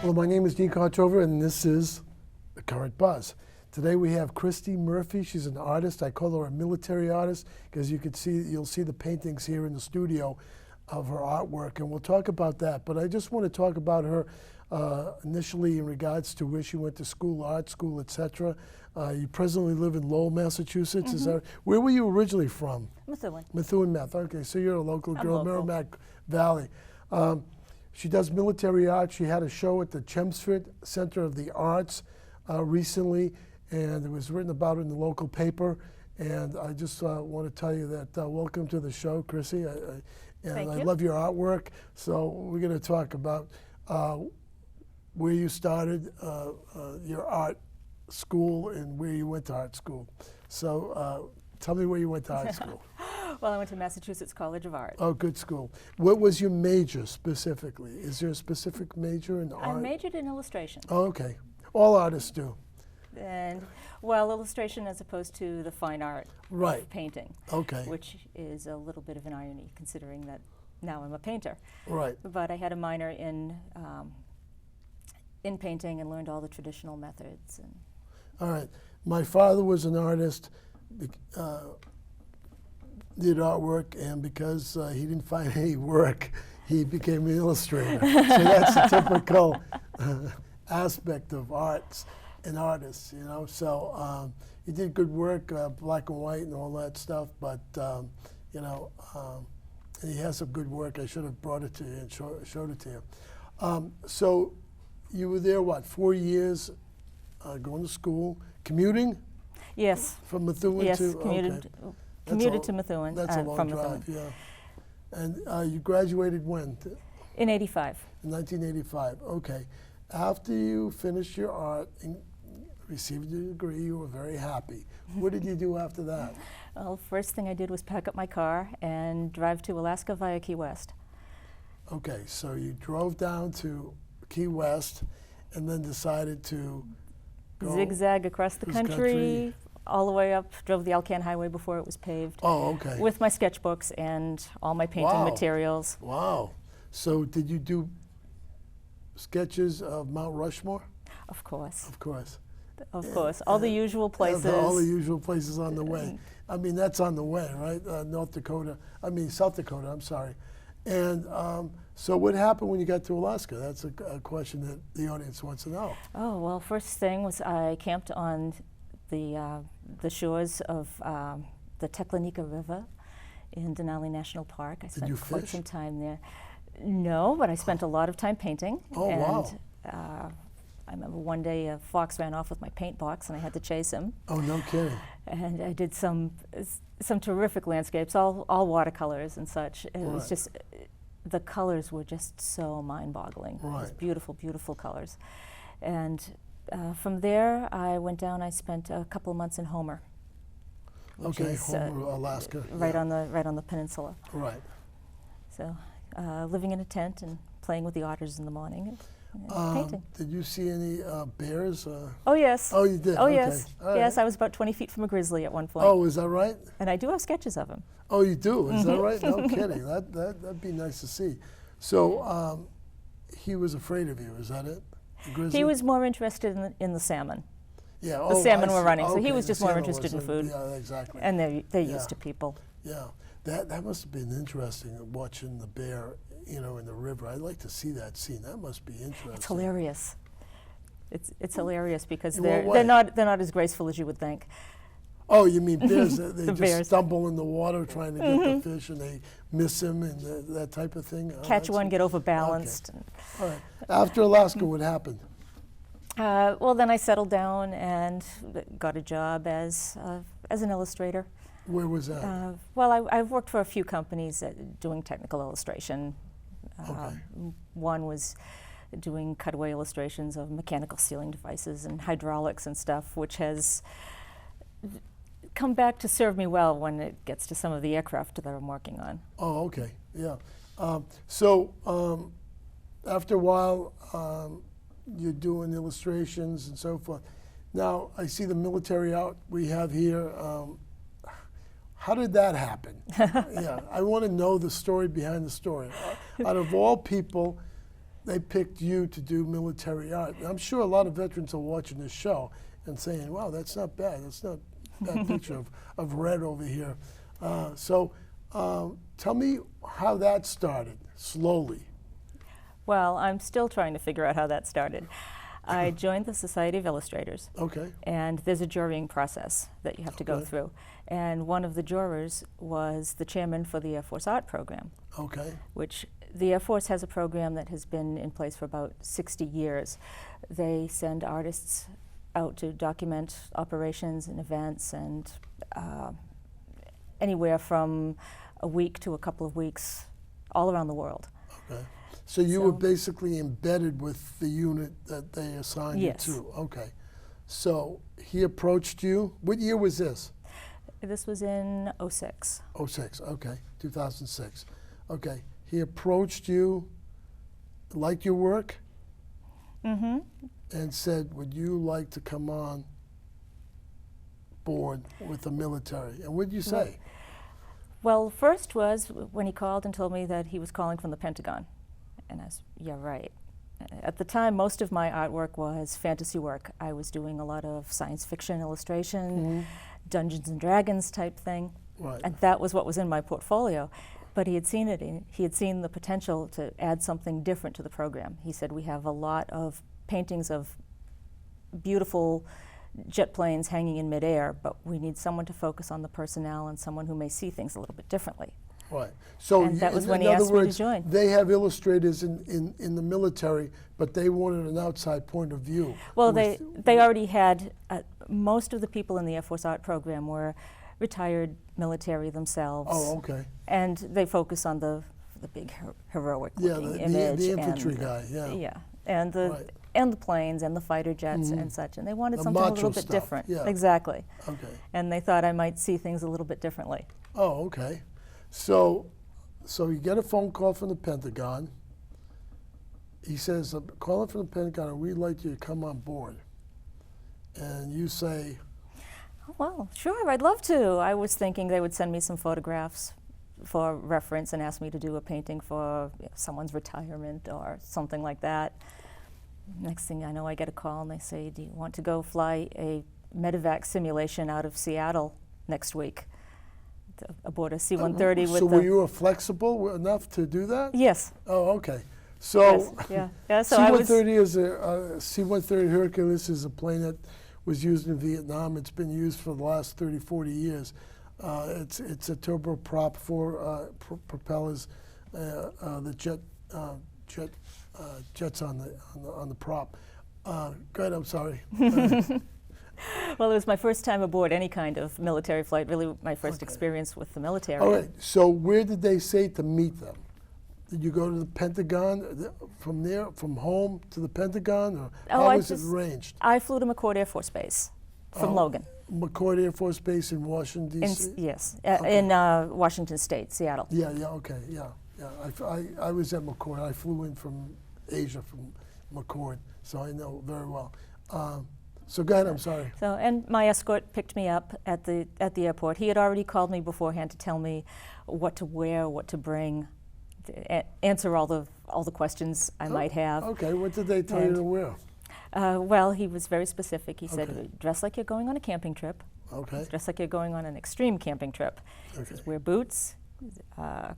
Hello, my name is Dean Contover, and this is The Current Buzz. Today we have Crissie Murphy. She's an artist. I call her a military artist because you'll see the paintings here in the studio of her artwork, and we'll talk about that. But I just want to talk about her initially in regards to where she went to school, art school, etc. You presently live in Lowell, Massachusetts. Is that, where were you originally from? Methuen. Methuen, Math. Okay, so you're a local girl, local. Merrimack Valley. She does military art. She had a show at the Chelmsford Center of the Arts recently, and it was written about in the local paper. And I just want to tell you that welcome to the show, Crissie. Thank I you. love your artwork. So we're going to talk about where you started your art school and where you went to art school. So tell me where you went to art school. Well, I went to Massachusetts College of Art. Oh, good school. What was your major specifically? Is there a specific major in I art? majored in illustration. Oh, okay. All artists do. And, well, illustration as opposed to the fine art Right. of painting, Okay. which is a little bit of an irony considering that now I'm a painter. Right. But I had a minor in painting and learned all the traditional methods. And All right. My father was an artist, did artwork, and because he didn't find any work, he became an illustrator. So that's a typical aspect of arts and artists, you know. So he did good work, black and white and all that stuff, but, you know, he has some good work. I should have brought it to you and showed it to you. So you were there, what, 4 years, going to school, commuting yes, from Methuen yes, to? commuted, Okay. commuted That's to Methuen. That's a long from drive, Methuen. yeah. And you graduated when? In '85. In 1985, okay. After you finished your art and received your degree, you were very happy. What did you do after that? Well, first thing I did was pack up my car and drive to Alaska via Key West. Okay, so you drove down to Key West and then decided to go Zigzag across the across the country, country. all the way up, drove the Alcan Highway before it was paved, Oh, okay. with my sketchbooks and all my painting Wow. materials. Wow. So did you do sketches of Mount Rushmore? Of course, Of course. of course. All the usual places. All the usual places on the way. I mean, that's on the way, right? South Dakota, I'm sorry. And so what happened when you got to Alaska? That's a question that the audience wants to know. Oh, well, first thing was I camped on the shores of the Teklanika River in Denali National Park. I spent you quite fish? some time there. No, but I spent a lot of time painting. Oh, and, wow. I remember one day a fox ran off with my paint box and I had to chase him. Oh, no kidding. And I did some terrific landscapes, all watercolors and such. It was Right. just, the colors were just so mind-boggling. It was Right. beautiful, beautiful colors. And from there, I went down. I spent a couple of months in Homer, which Okay, is Homer, Alaska. right yeah. on the peninsula. Right. So, living in a tent and playing with the otters in the morning. And painting. Did you see any bears? Oh yes. Oh, you did? Oh Okay. yes. All Yes, right. I was about 20 feet from a grizzly at one point. Oh, is that right? And I do have sketches of him. Oh, you do? Is that right? No kidding. That'd be nice to see. So he was afraid of you, is that it? The grizzly? He was more interested in the salmon. Yeah. The salmon I were see. running, so he Okay, was the just more salmon interested in was food. Yeah, exactly. And they're Yeah. used to people. Yeah, that must have been interesting, watching the bear, you know, in the river. I'd like to see that scene. That must be interesting. It's hilarious. It's hilarious because In what way? they're not as graceful as you would think. Oh, you mean bears? They The just bears. stumble in the water trying to get the fish, and they miss him, and that type of thing. Oh, Catch that's- one, get overbalanced. All right. After Alaska, what happened? Well, then I settled down and got a job as an illustrator. Where was that? Well, I've worked for a few companies doing technical illustration. Okay. One was doing cutaway illustrations of mechanical sealing devices and hydraulics and stuff, which has come back to serve me well when it gets to some of the aircraft that I'm working on. Oh, okay. Yeah. So after a while, you're doing illustrations and so forth. Now, I see the military art we have here. How did that happen? Yeah, I want to know the story behind the story. Out of all people, they picked you to do military art. And I'm sure a lot of veterans are watching this show and saying, wow, that's not bad. That's not a bad picture of red over here. Tell me how that started, slowly. Well, I'm still trying to figure out how that started. I joined the Society of Illustrators. Okay. And there's a jurying process that you have to go through. And one of the jurors was the chairman for the Air Force Art Program. Okay. Which the Air Force has a program that has been in place for about 60 years. They send artists out to document operations and events, and anywhere from a week to a couple of weeks all around the world. Okay. So you were basically embedded with the unit that they assigned you to. Okay. So he approached you. What year was this? This was in 06. 06, okay, 2006. Okay, he approached you, liked your work, and said, would you like to come on board with the military? And what did you say? Well, first was when he called and told me that he was calling from the Pentagon. And I said, yeah, right. At the time, most of my artwork was fantasy work. I was doing a lot of science fiction illustration, Dungeons and Dragons type thing. Right. And that was what was in my portfolio. But he had seen it, he had seen the potential to add something different to the program. He said, we have a lot of paintings of beautiful jet planes hanging in midair, but we need someone to focus on the personnel and someone who may see things a little bit differently. Right. So and that was when in he other asked me words, to join. they have illustrators in the military, but they wanted an outside point of view. Well, they already had, most of the people in the Air Force Art Program were retired military themselves. Oh, okay. And they focus on the big heroic looking image. The infantry and guy, yeah. Yeah, and the planes and the fighter jets and such. And they wanted something a little bit stuff, different. yeah. Exactly. Okay. And they thought I might see things a little bit differently. Oh, okay. So you get a phone call from the Pentagon. He says, calling from the Pentagon, and we'd like you to come on board. And you say, Oh, well, sure, I'd love to. I was thinking they would send me some photographs for reference and ask me to do a painting for someone's retirement or something like that. Next thing I know, I get a call and they say, do you want to go fly a medevac simulation out of Seattle next week? Aboard a C-130 with so were you flexible enough to do that? Yes. Oh, okay. So yes. Yeah, so I was C-130 is a C-130 Hercules is a plane that was used in Vietnam. It's been used for the last 30, 40 years. It's a turboprop for propellers. The jets on the prop. Go ahead. I'm sorry. Well, it was my first time aboard any kind of military flight, really my first experience with the military. All right, so where did they say to meet them? Did you go to the Pentagon, from there, from home to the Pentagon, or how was it arranged? I flew to McCord Air Force Base from Logan. McCord Air Force Base in Washington, D.C.? Yes, in Washington State, Seattle. Yeah, okay, yeah. I was at McCord. I flew in from Asia, from McCord, so I know very well. So go ahead, I'm sorry. So, and my escort picked me up at the airport. He had already called me beforehand to tell me what to wear, what to bring, to answer all the questions I might have. Okay, what did they tell you to wear? Well, he was very specific. He said, dress like you're going on a camping trip. Okay. Dress like you're going on an extreme camping trip. Okay. He says, wear boots,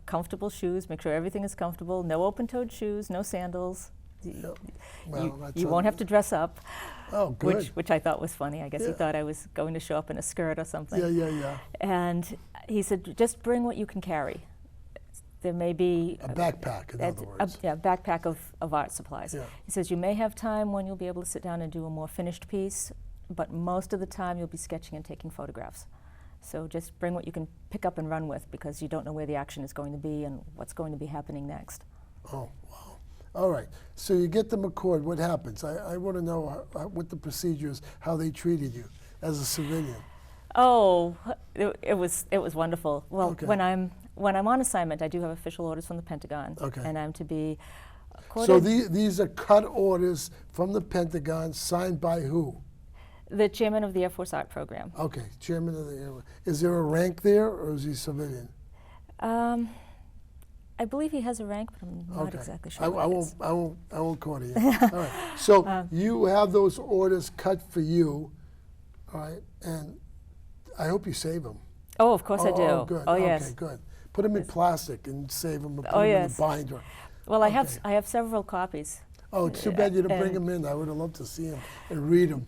comfortable shoes, make sure everything is comfortable, no open-toed shoes, no sandals. Yep. Well, you won't have to dress up. Oh, good. Which I thought was funny. I guess he thought I was going to show up in a skirt or something. Yeah. And he said, just bring what you can carry. There may be a backpack, in other words. A backpack of art supplies. Yeah. He says, you may have time when you'll be able to sit down and do a more finished piece, but most of the time you'll be sketching and taking photographs. So just bring what you can pick up and run with, because you don't know where the action is going to be and what's going to be happening next. Oh, wow. All right, so you get to McCord, what happens? I want to know what the procedure is, how they treated you as a civilian. Oh, it was wonderful. Well, when I'm on assignment, I do have official orders from the Pentagon, and I'm to be accorded. So these are cut orders from the Pentagon, signed by who? The chairman of the Air Force Art Program. Okay, chairman of the Air Force. Is there a rank there, or is he civilian? I believe he has a rank, but I'm not Okay. exactly sure. I what it won't. is. I won't corner you. All right. So you have those orders cut for you, all right, and I hope you save them. Oh, of course I do. Oh, good. Oh, Okay, yes. good. Put them in plastic and save them. Put Oh, them in yes. a binder. Well, I Okay. have several copies. Oh, it's too bad you didn't bring and- them in. I would have loved to see them and read them.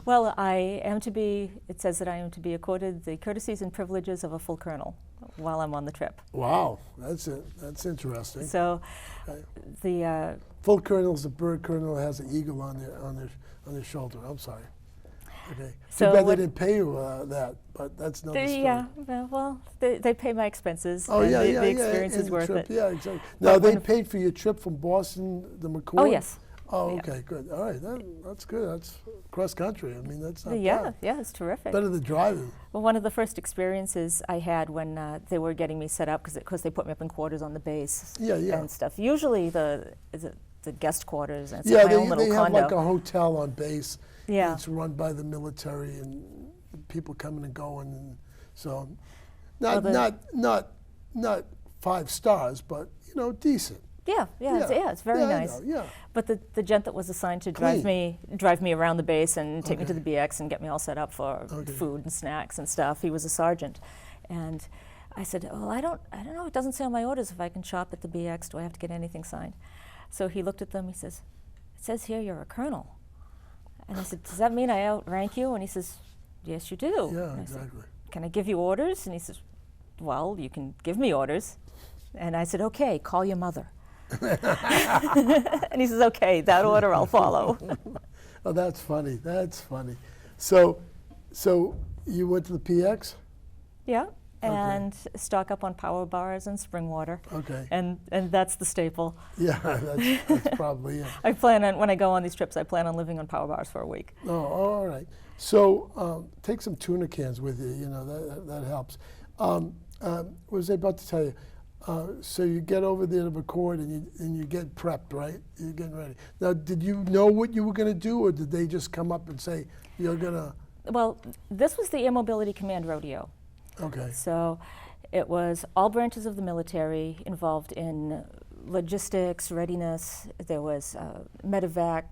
Well, I am to be. It says that I am to be accorded the courtesies and privileges of a full colonel while I'm on the trip. Wow, that's it. That's interesting. So, Okay. the Full colonel's a bird colonel that has an eagle on their shoulder. I'm sorry. Okay. So too bad they what- didn't pay you that, but that's another story. yeah. Well, they pay my expenses. Oh and yeah, the, yeah, the yeah. experience and is the worth trip, it. Yeah, exactly. Now But they when- paid for your trip from Boston to McCord. Oh yes. Oh, Yeah. okay, good. All right, that's good. That's cross country. I mean, that's not Yeah, bad. yeah, it's terrific. Better than driving. Well, one of the first experiences I had when they were getting me set up, because they put me up in quarters on the base Yeah, yeah. and stuff. Usually the guest quarters, and it's Yeah, my own little they have condo. like a hotel on base. Yeah. It's run by the military and people coming and going, and so Well, not 5 stars, but decent. It's very Yeah, I nice. know, yeah. But the gent that was assigned to drive me around the base and take me to the BX and get me all set up for Okay. food and snacks and stuff, he was a sergeant, and I said, "Well, I don't know. It doesn't say on my orders if I can shop at the BX. Do I have to get anything signed?" So he looked at them. He says, "It says here you're a colonel." And I said, "Does that mean I outrank you?" And he says, "Yes, you do." Yeah, And I said, exactly. "Can I give you orders?" And he says, "Well, you can give me orders." And I said, "Okay, call your mother." And he says, "Okay, that order I'll follow." Oh, that's funny. That's funny. So you went to the PX? Yeah, and stock up on power bars and spring water. Okay. And that's the staple. Yeah, that's probably it. I plan on, when I go on these trips, I plan on living on power bars for a week. Oh, all right. So take some tuna cans with you. That helps. What was I about to tell you? So you get over there to McCord and you get prepped, right? You're getting ready. Now, did you know what you were going to do, or did they just come up and say you're going to? Well, this was the Air Mobility Command Rodeo. Okay. So it was all branches of the military involved in logistics, readiness. There was medevac,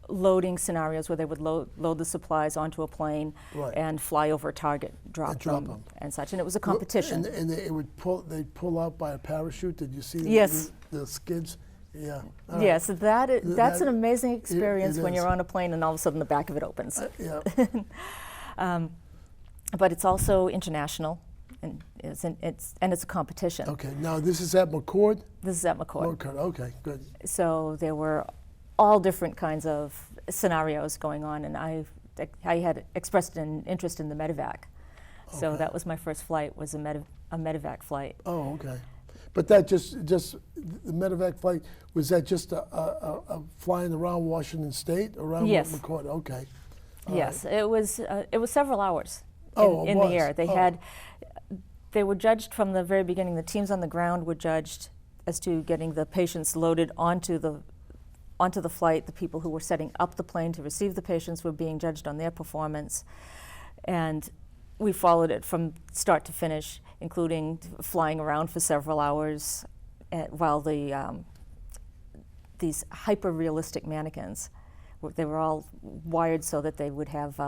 loading scenarios where they would load the supplies onto a plane Right. and fly over a target, drop drop them, them. and such. And it was a competition. And they'd pull out by a parachute. Did you see Yes. the skids? Yeah. All right. Yeah, so that's an amazing it experience when is. you're on a plane and all of a sudden the back of it opens. Yeah. But it's also international, and it's a competition. Okay. Now this is at McCord. This is at McCord. McCord. Okay. Good. So there were all different kinds of scenarios going on, and I had expressed an interest in the medevac. So Okay. that was my first flight, was a medevac flight. Oh, okay. But that just the medevac flight, was that just a flying around Washington State, around Yes. McCord? Okay. All Yes, it was several hours Oh, it in was. the air. Oh. They were judged from the very beginning. The teams on the ground were judged as to getting the patients loaded onto the flight. The people who were setting up the plane to receive the patients were being judged on their performance. And we followed it from start to finish, including flying around for several hours while these hyper-realistic mannequins, they were all wired so that they would have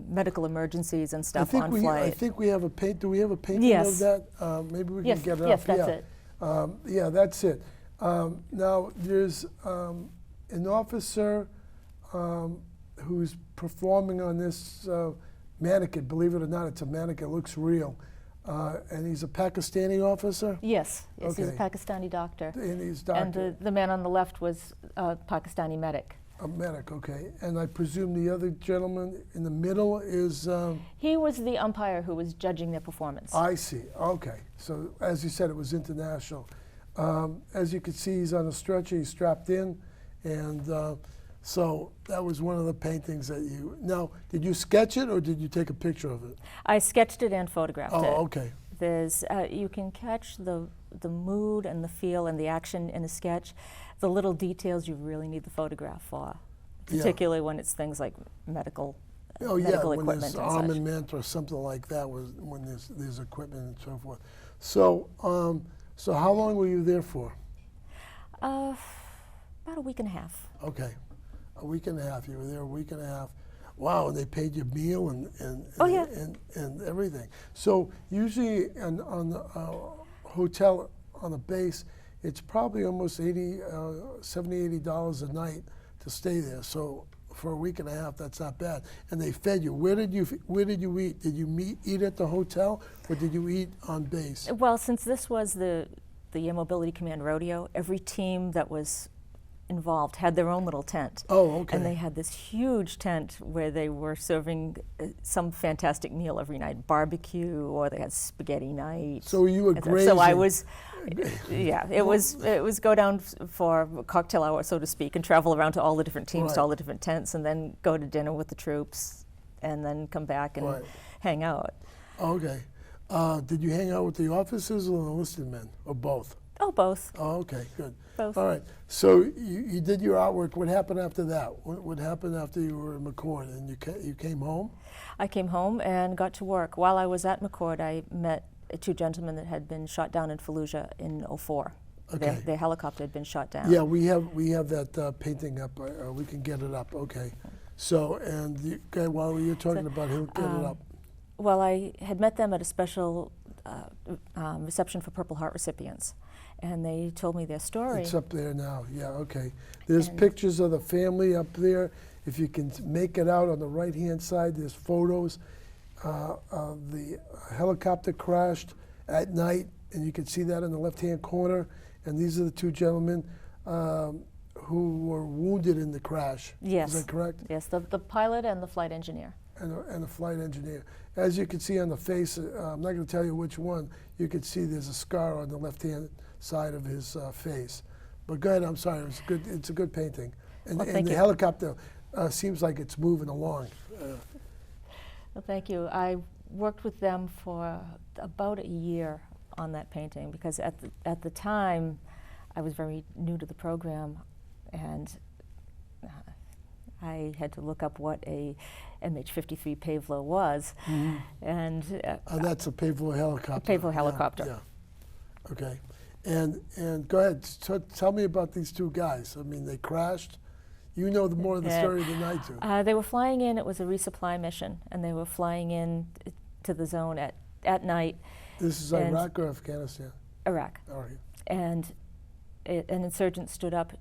medical emergencies and stuff on flight. I think we have a paint. Do we have a painting Yes. of that? Maybe we Yes, can get it yes, up. that's yeah. it. Yeah, that's it. Now there's an officer who's performing on this mannequin. Believe it or not, it's a mannequin. It looks real, and he's a Pakistani officer. Yes, he's a Okay. Pakistani doctor. And he's doctor. And the man on the left was a Pakistani medic. A medic, okay. And I presume the other gentleman in the middle is. He was the umpire who was judging their performance. I see. Okay. So as you said, it was international. As you can see, he's on a stretcher. He's strapped in, and so that was one of the paintings that you. Now, did you sketch it or did you take a picture of it? I sketched it and photographed it. Oh, okay. There's you can catch the mood and the feel and the action in a sketch. The little details you really need the photograph for, Yeah. particularly when it's things like medical Oh, yeah, medical when equipment there's and such. armament or something like that, when there's equipment and so forth. So, so how long were you there for? About a week and a half. Okay, a week and a half. You were there a week and a half. Wow, and they paid you meal and Oh, yeah. and everything. So usually on the hotel on a base, it's probably almost $70, $80 a night to stay there. So for a week and a half, that's not bad. And they fed you. Where did you eat? Did you eat at the hotel, or did you eat on base? Well, since this was the Air Mobility Command rodeo, every team that was involved had their own little tent. Oh, okay. And they had this huge tent where they were serving some fantastic meal every night, barbecue, or they had spaghetti night. So you were and grazing. So I was, yeah, it was go down for cocktail hour, so to speak, and travel around to all the different teams, Right. to all the different tents, and then go to dinner with the troops, and then come back and Right. hang out. Okay. Did you hang out with the officers or the enlisted men, or both? Oh, both. Oh, okay, good. Both. All right. So you did your artwork. What happened after that? What happened after you were in McCord and you came home? I came home and got to work. While I was at McCord, I met two gentlemen that had been shot down in Fallujah in '04. Okay. Their helicopter had been shot down. Yeah, we have that painting up. We can get it up. Okay. So okay, while you're talking about he'll get it up. Well, I had met them at a special reception for Purple Heart recipients, and they told me their story. It's up there now. Yeah. Okay. There's pictures of the family up there. If you can make it out on the right-hand side, there's photos. The helicopter crashed at night, and you can see that in the left-hand corner. And these are the two gentlemen who were wounded in the crash. Yes. Is that correct? Yes, the pilot and the flight engineer. And the flight engineer. As you can see on the face, I'm not going to tell you which one, you can see there's a scar on the left-hand side of his face. But go ahead, I'm sorry, it's a good painting. And, Well, and thank the you. helicopter seems like it's moving along. Well, thank you. I worked with them for about a year on that painting because at the time I was very new to the program, and I had to look up what a MH-53 Pavlo was, and That's a Pavlo helicopter. Pavlo Yeah, helicopter. Yeah. Okay. And go ahead. Tell me about these two guys. I mean, they crashed. You know more of the story than I do. they were flying in. It was a resupply mission, and they were flying in to the zone at night. This is and Iraq or Afghanistan? Iraq. All right. And an insurgent stood up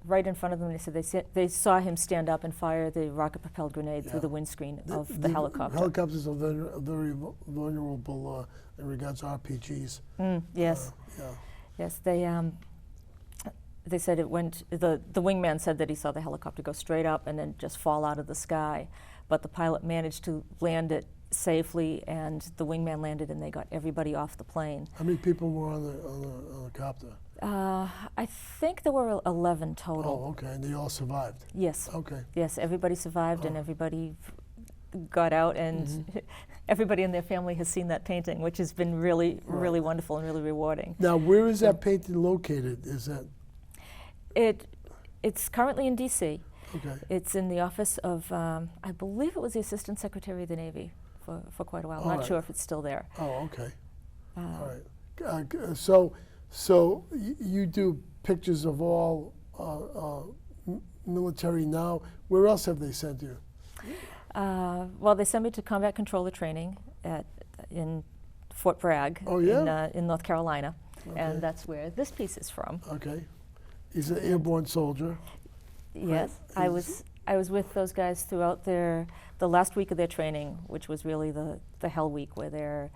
right in front of them. They said they saw him stand up and fire the rocket-propelled grenade through the windscreen of the helicopter. Helicopters are very vulnerable in regards to RPGs. Yes. Yeah. Yes, they said it went, the wingman said that he saw the helicopter go straight up and then just fall out of the sky. But the pilot managed to land it safely, and the wingman landed, and they got everybody off the plane. How many people were on the copter? I think there were 11 total. Oh, okay, and they all survived. Yes. Okay. Yes, everybody survived, and everybody got out, and everybody in their family has seen that painting, which has been really, really wonderful and really rewarding. Now, where is that painting located? Is that? It's currently in D.C. Okay. It's in the office of, I believe it was the Assistant Secretary of the Navy for quite a while. I'm All not right. sure if it's still there. Oh, okay. All right. So you do pictures of all military now. Where else have they sent you? Well, they sent me to combat controller training in Fort Bragg in North Carolina, and that's where this piece is from. Okay. He's an airborne soldier. Yes, I was with those guys throughout the last week of their training, which was really the hell week, where they're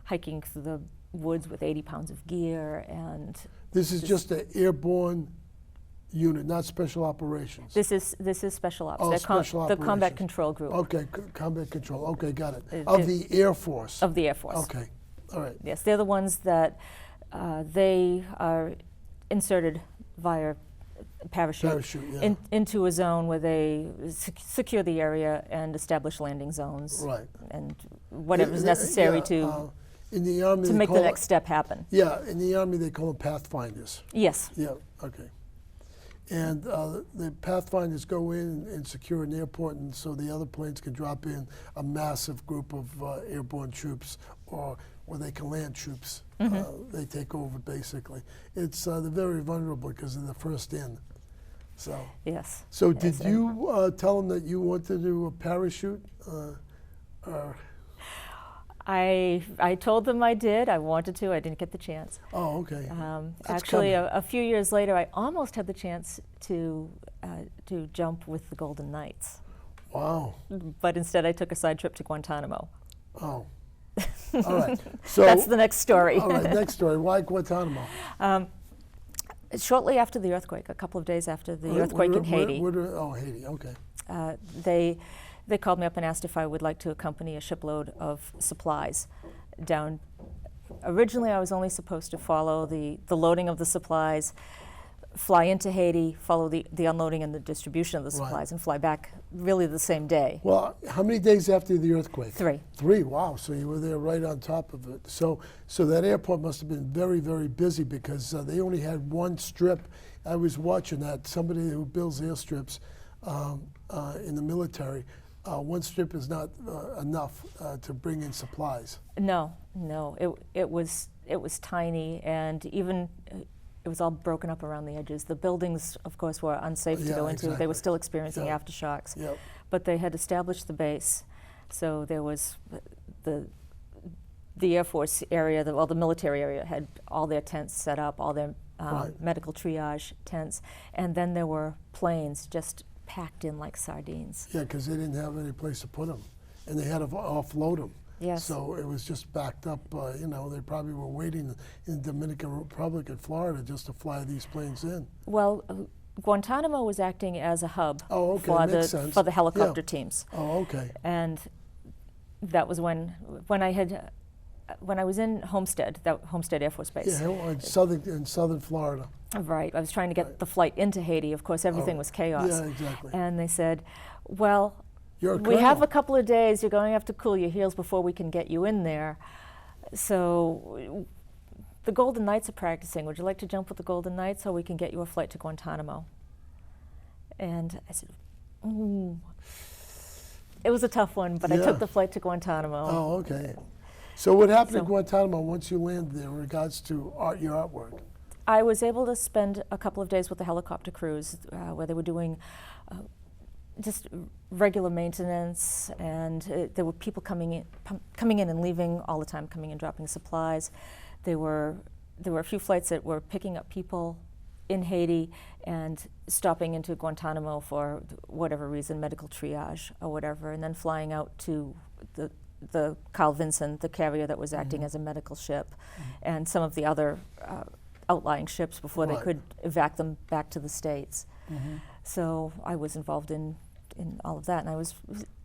hiking through the woods with 80 pounds of gear, and This is just an airborne unit, not special operations. this is special ops. Oh, They're special the combat operations. control group Okay, combat control. Okay, got it. Of the Air Force. of the Air Force. Okay, all right. Yes, they're the ones that they are inserted via parachute, yeah. into a zone where they secure the area and establish landing zones, Right. and whatever is necessary in the Army, to they make the call next step happen. Yeah, in the Army they call them pathfinders. Yes. Yeah, okay. And the Pathfinders go in and secure an airport, and so the other planes can drop in a massive group of airborne troops, or they can land troops. They take over, basically. It's they're very vulnerable because they're the first in. So. Yes. So did you tell them that you wanted to do a parachute? Or I told them I did. I wanted to. I didn't get the chance. Oh, okay. Actually, a few years later, I almost had the chance to jump with the Golden Knights. Wow. But instead, I took a side trip to Guantanamo. Oh. All right. So that's the next story. All right. Next story. Why Guantanamo? Shortly after the earthquake, a couple of days after the earthquake in Haiti. Oh, Haiti. Okay. They called me up and asked if I would like to accompany a shipload of supplies down. Originally, I was only supposed to follow the loading of the supplies, fly into Haiti, follow the unloading and the distribution of the supplies, and fly back really the same day. Well, how many days after the earthquake? 3. 3, wow. So you were there right on top of it. So that airport must have been very, very busy because they only had one strip. I was watching that. Somebody who builds airstrips in the military, one strip is not enough to bring in supplies. No. It was tiny, and even it was all broken up around the edges. The buildings, of course, were unsafe to go into. Exactly. They were still experiencing aftershocks. Yep. But they had established the base, so there was the Air Force area, the military area had all their tents set up, all their medical triage tents, and then there were planes just packed in like sardines. Yeah, because they didn't have any place to put them, and they had to offload them. Yes. So it was just backed up. They probably were waiting in the Dominican Republic and Florida just to fly these planes in. Well, Guantanamo was acting as a hub for the helicopter teams. Oh, okay. And that was when I was in Homestead Air Force Base. Yeah, in southern Florida. Right. I was trying to get the flight into Haiti. Of course, everything was chaos. Yeah, exactly. And they said, well, You're a we have colonel. a couple of days. You're going to have to cool your heels before we can get you in there. So the Golden Knights are practicing. Would you like to jump with the Golden Knights so we can get you a flight to Guantanamo? And I said, ooh. It was a tough one, but I took the flight to Guantanamo. Oh, okay. So what happened in Guantanamo once you landed there in regards to your artwork? I was able to spend a couple of days with the helicopter crews where they were doing just regular maintenance, and there were people coming in and leaving all the time, coming and dropping supplies. There were a few flights that were picking up people in Haiti and stopping into Guantanamo for whatever reason, medical triage or whatever, and then flying out to the Carl Vinson, the carrier that was acting as a medical ship, and some of the other outlying ships before they could evac them back to the States. So I was involved in all of that, and I was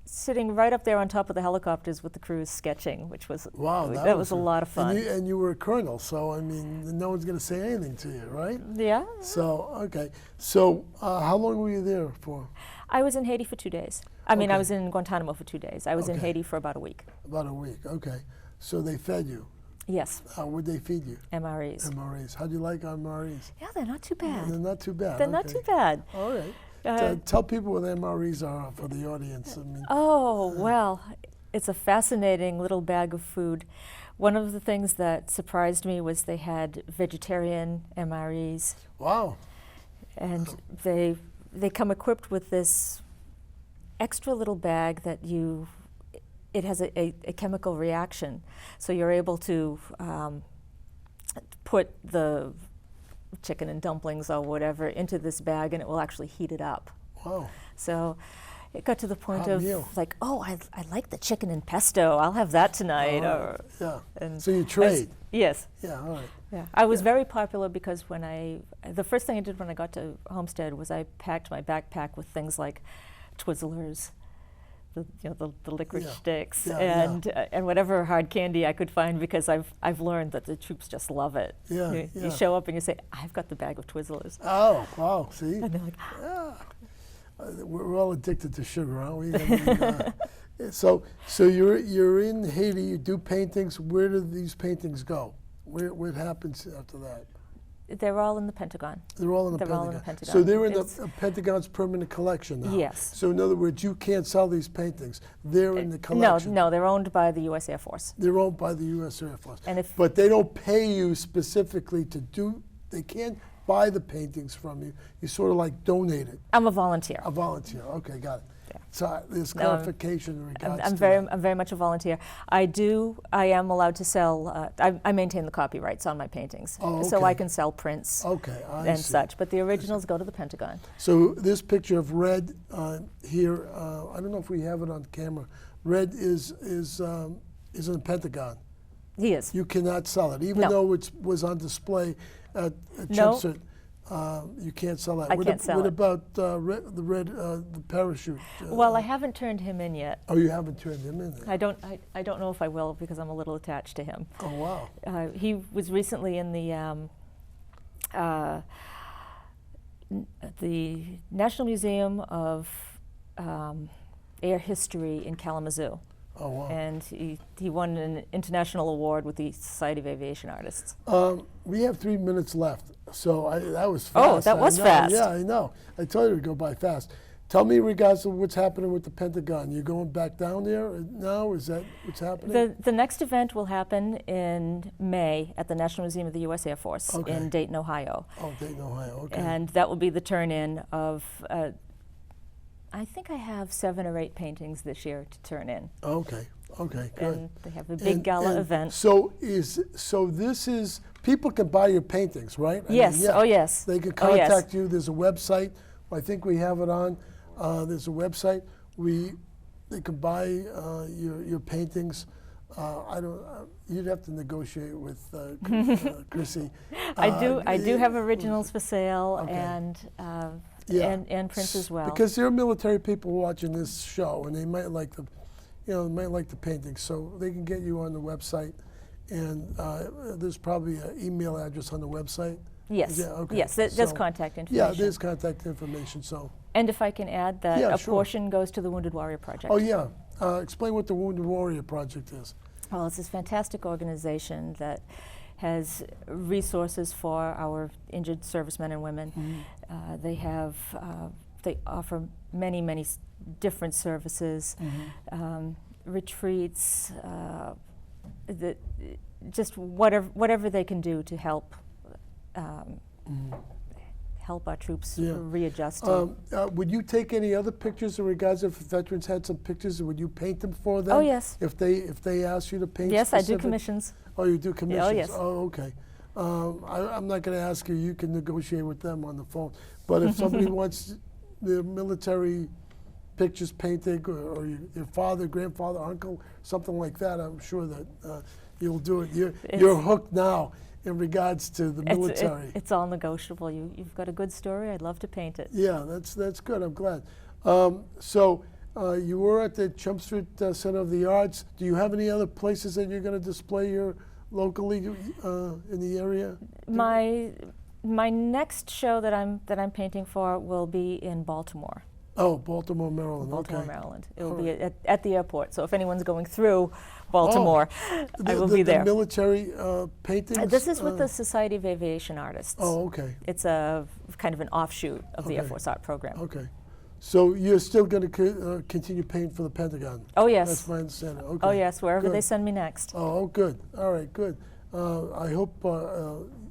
sitting right up there on top of the helicopters with the crews sketching, which was that was a lot of fun. And you were a colonel, so I mean, no one's going to say anything to you, right? Yeah. So okay. So how long were you there for? I was in Haiti for 2 days. I mean, I was in Guantanamo for 2 days. I was in Haiti for about a week. About a week. Okay. So they fed you. Yes. How would they feed you? MREs. MREs. How do you like MREs? Yeah, they're not too bad. They're not too bad. They're not too bad. All right. Tell people what MREs are for the audience. I mean, well, it's a fascinating little bag of food. One of the things that surprised me was they had vegetarian MREs. Wow. And they come equipped with this extra little bag that it has a chemical reaction. So you're able to put the chicken and dumplings or whatever into this bag, and it will actually heat it up. Wow. So it got to the point Hot of meal. like, I like the chicken and pesto. I'll have that tonight. Yeah. And So you trade. Yes. Yeah. All right. Yeah. I was very popular because the first thing I did when I got to Homestead was I packed my backpack with things like Twizzlers, the licorice sticks, and whatever hard candy I could find, because I've learned that the troops just love it. Yeah, You show up and you say, I've got the bag of Twizzlers. Oh, wow, see? And they're like, We're all addicted to sugar, aren't we? I mean, so you're in Haiti, you do paintings. Where do these paintings go? What happens after that? They're all in the Pentagon. They're all in the They're Pentagon. all in the Pentagon. So they're in the It's- Pentagon's permanent collection now. Yes. So in other words, you can't sell these paintings. They're in the No, collection. no, they're owned by the U.S. Air Force. They're owned by the U.S. Air Force. And if But they don't pay you specifically to do, they can't buy the paintings from you. You sort of like donate it. I'm a volunteer. A volunteer. Okay, got it. Yeah. So there's No, clarification in regards to that. I'm very much a volunteer. I am allowed to sell, I maintain the copyrights on my paintings. Oh, So okay. I can sell prints Okay, I and see. such, but the originals go to the Pentagon. So this picture of Red here, I don't know if we have it on camera. Red is in the Pentagon. He is. You cannot sell it, even No. though it was on display at No. Chipset. You can't sell that. I can't sell What it. about the parachute? Well, I haven't turned him in yet. Oh, you haven't turned him in. I don't know if I will because I'm a little attached to him. Oh, wow. He was recently in the National Museum of Air History in Kalamazoo. Oh, wow. And he won an international award with the Society of Aviation Artists. We have 3 minutes left, so that was fast. Oh, that I was know. fast. Yeah, I know. I told you it would go by fast. Tell me in regards to what's happening with the Pentagon. You're going back down there now? Is that what's happening? The next event will happen in May at the National Museum of the U.S. Air Force Okay. in Dayton, Ohio. Oh, Dayton, Ohio. Okay. And that will be the turn-in of, I think I have 7 or 8 paintings this year to turn in. Okay. Okay. Good. And they have a big gala event. So this is people can buy your paintings, right? I mean, Yes. yeah. Oh, yes. They can Oh, yes. contact you. There's a website. I think we have it on. There's a website. They can buy your paintings. I don't. You'd have to negotiate with Crissie. I do have originals for sale Okay. and Yeah. and prints as well. Because there are military people watching this show, and they might like the paintings, so they can get you on the website. And there's probably an email address on the website. Yes. Yeah, okay. Yes. There's So- contact Yeah, information. there's contact information. So. And if I can add that Yeah, a sure. portion goes to the Wounded Warrior Project. Oh yeah. Explain what the Wounded Warrior Project is. Well, it's this fantastic organization that has resources for our injured servicemen and women. Mm-hmm. They offer many different services, Mm-hmm. retreats, just whatever they can do to help help our troops Yeah. readjust. Would you take any other pictures in regards if veterans had some pictures? Would you paint them for them? Oh, yes. If they ask you to paint. Yes, I do specific- commissions. Oh, you do commissions? yes. Oh, okay. I'm not going to ask you. You can negotiate with them on the phone. But if somebody wants the military pictures painted, or your father, grandfather, uncle, something like that, I'm sure that you'll do it. You're hooked now in regards to the military. It's all negotiable. You've got a good story. I'd love to paint it. Yeah, that's good. I'm glad. So you were at the Chump Street Center of the Arts. Do you have any other places that you're going to display your locally in the area? My next show that I'm painting for will be in Baltimore. Oh, Baltimore, Maryland. Baltimore, okay. Maryland. It will All be at the airport. So if anyone's going through Baltimore, I will the be there. The military paintings. This is with the Society of Aviation Artists. Oh, okay. It's a kind of an offshoot of the Air Okay. Force Art Program. Okay. So you're still going to continue painting for the Pentagon? Oh yes. That's my understanding. Okay. Oh yes, wherever they Good. send me next. Oh, good. All right, good. I hope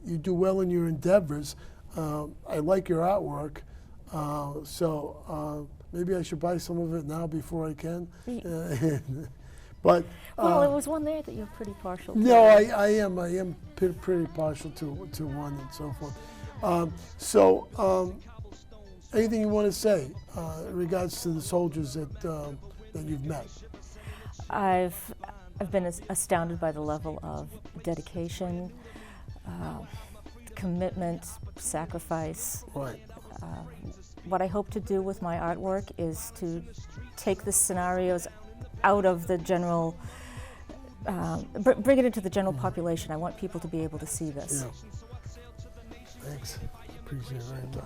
you do well in your endeavors. I like your artwork, so maybe I should buy some of it now before I can. But Well, it was one there that you're pretty partial to. no, I am pretty partial to one and so forth. Anything you want to say in regards to the soldiers that you've met? I've been astounded by the level of dedication, commitment, sacrifice. Right. What I hope to do with my artwork is to take the scenarios out of the general, bring it into the general population. I want people to be able to see this. Yeah. Thanks. Appreciate it very much.